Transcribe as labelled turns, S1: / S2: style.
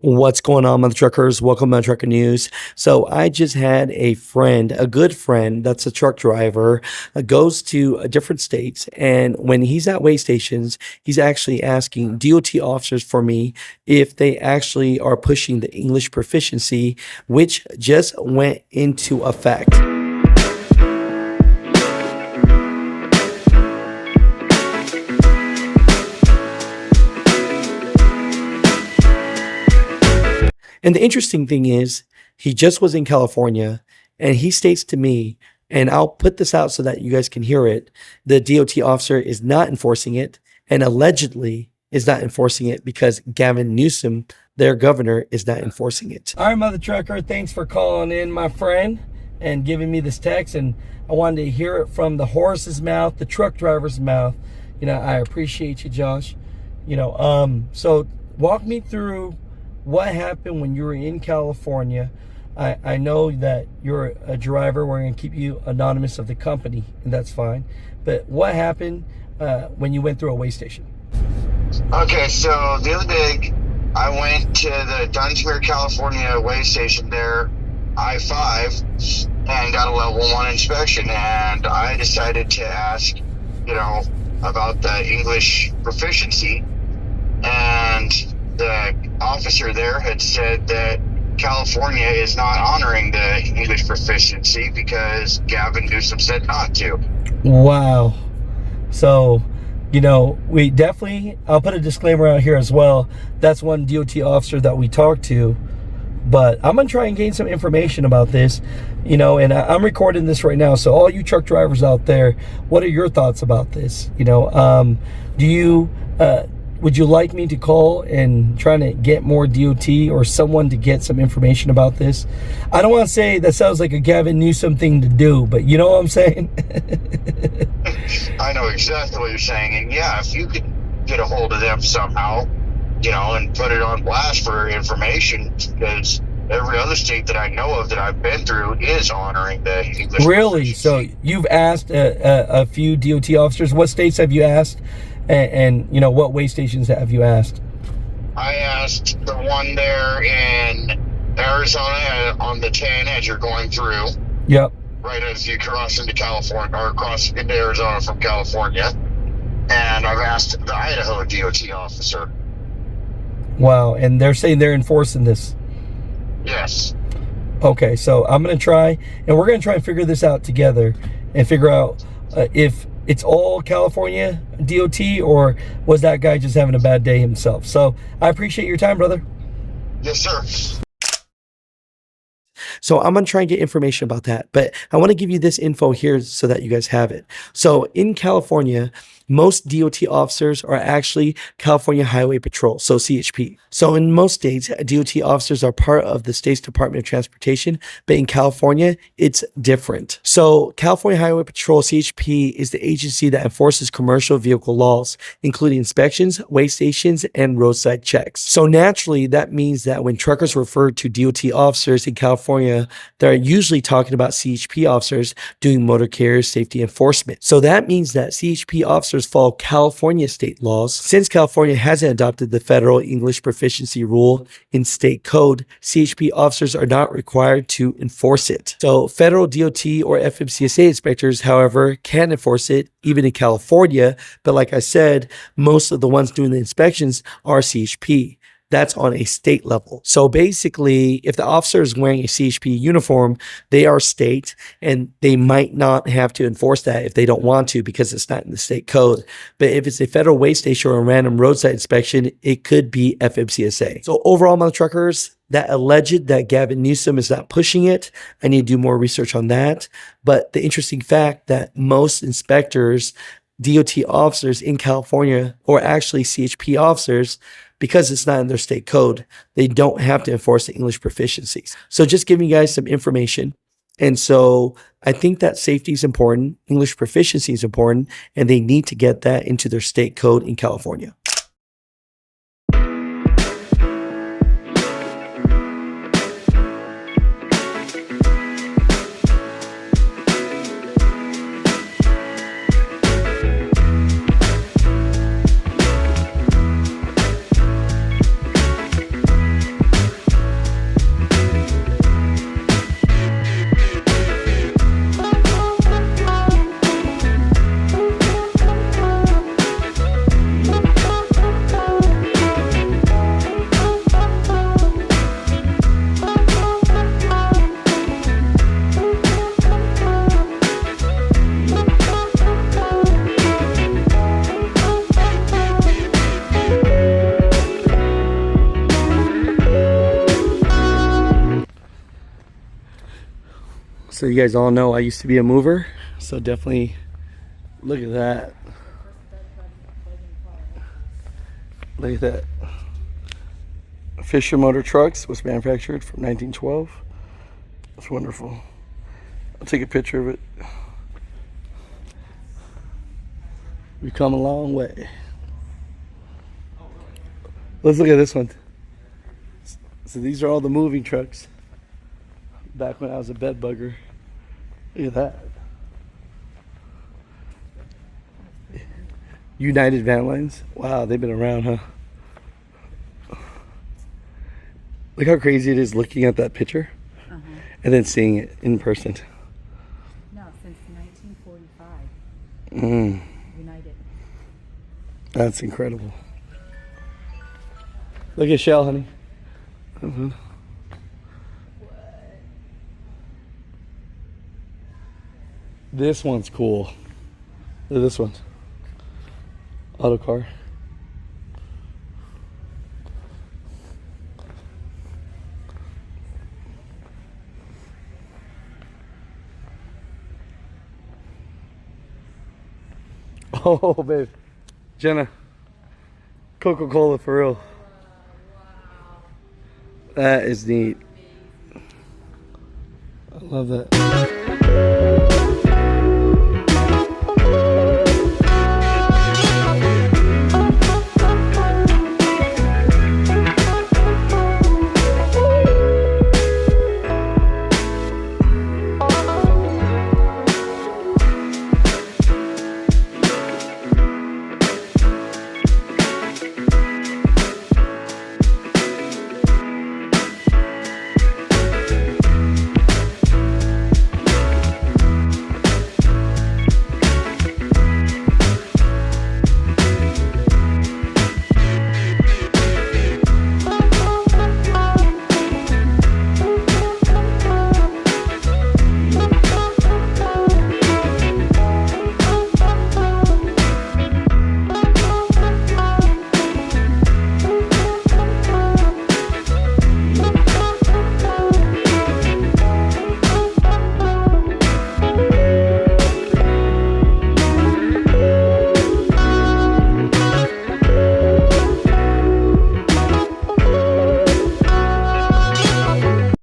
S1: What's going on, Mutha truckers? Welcome to Trucker News. So I just had a friend, a good friend that's a truck driver, goes to different states, and when he's at weigh stations, he's actually asking DOT officers for me if they actually are pushing the English proficiency, which just went into effect. And the interesting thing is, he just was in California and he states to me, and I'll put this out so that you guys can hear it, the DOT officer is not enforcing it and allegedly is not enforcing it because Gavin Newsom, their governor, is not enforcing it. All right, Mutha Trucker, thanks for calling in, my friend, and giving me this text. And I wanted to hear it from the horse's mouth, the truck driver's mouth. You know, I appreciate you, Josh. So walk me through what happened when you were in California. I know that you're a driver. We're going to keep you anonymous of the company, and that's fine. But what happened when you went through a weigh station?
S2: Okay, so the other day, I went to the Dunsmuir, California weigh station there, I-5, and got a level 1 inspection. And I decided to ask, about the English proficiency. And the officer there had said that California is not honoring the English proficiency because Gavin Newsom said not to.
S1: Wow. So, we definitely, I'll put a disclaimer out here as well. That's one DOT officer that we talked to, but I'm going to try and gain some information about this, and I'm recording this right now. So all you truck drivers out there, what are your thoughts about this? Would you like me to call and try to get more DOT or someone to get some information about this? I don't want to say that sounds like a Gavin Newsom thing to do, but you know what I'm saying?
S2: I know exactly what you're saying. And yeah, if you could get a hold of them somehow, and put it on blast for information, because every other state that I know of that I've been through is honoring the English.
S1: Really? So you've asked a few DOT officers. What states have you asked? And what weigh stations have you asked?
S2: I asked the one there in Arizona on the 10 as you're going through.
S1: Yep.
S2: Right as you cross into California, or cross into Arizona from California. And I've asked the Idaho DOT officer.
S1: Wow, and they're saying they're enforcing this.
S2: Yes.
S1: Okay, so I'm going to try, and we're going to try and figure this out together and figure out if it's all California DOT or was that guy just having a bad day himself. So I appreciate your time, brother.
S2: Yes, sir.
S1: So I'm going to try and get information about that, but I want to give you this info here so that you guys have it. So in California, most DOT officers are actually California Highway Patrol, so CHP. So in most states, DOT officers are part of the state's Department of Transportation, but in California, it's different. So California Highway Patrol, CHP, is the agency that enforces commercial vehicle laws, including inspections, weigh stations, and roadside checks. So naturally, that means that when truckers refer to DOT officers in California, they're usually talking about CHP officers doing motor carrier safety enforcement. So that means that CHP officers follow California state laws. Since California hasn't adopted the federal English proficiency rule in state code, CHP officers are not required to enforce it. So federal DOT or FMCSA inspectors, however, can enforce it even in California. But like I said, most of the ones doing the inspections are CHP. That's on a state level. So basically, if the officer is wearing a CHP uniform, they are state, and they might not have to enforce that if they don't want to because it's not in the state code. But if it's a federal weigh station or a random roadside inspection, it could be FMCSA. So overall, Mutha truckers, that alleged that Gavin Newsom is not pushing it, I need to do more research on that. But the interesting fact that most inspectors, DOT officers in California, or actually CHP officers, because it's not in their state code, they don't have to enforce the English proficiencies. So just giving you guys some information. And so I think that safety is important, English proficiency is important, and they need to get that into their state code in California. So you guys all know I used to be a mover, so definitely look at that. Look at that. Fisher Motor Trucks was manufactured from 1912. That's wonderful. I'll take a picture of it. We've come a long way. Let's look at this one. So these are all the moving trucks. Back when I was a bed bugger. Look at that. United Van Lines. Wow, they've been around, huh? Look how crazy it is looking at that picture and then seeing it in person.
S3: No, since 1945. United.
S1: That's incredible. Look at Shell, honey. This one's cool. Look at this one. Auto car. Oh, babe. Jenna. Coca-Cola for real. That is neat. I love that.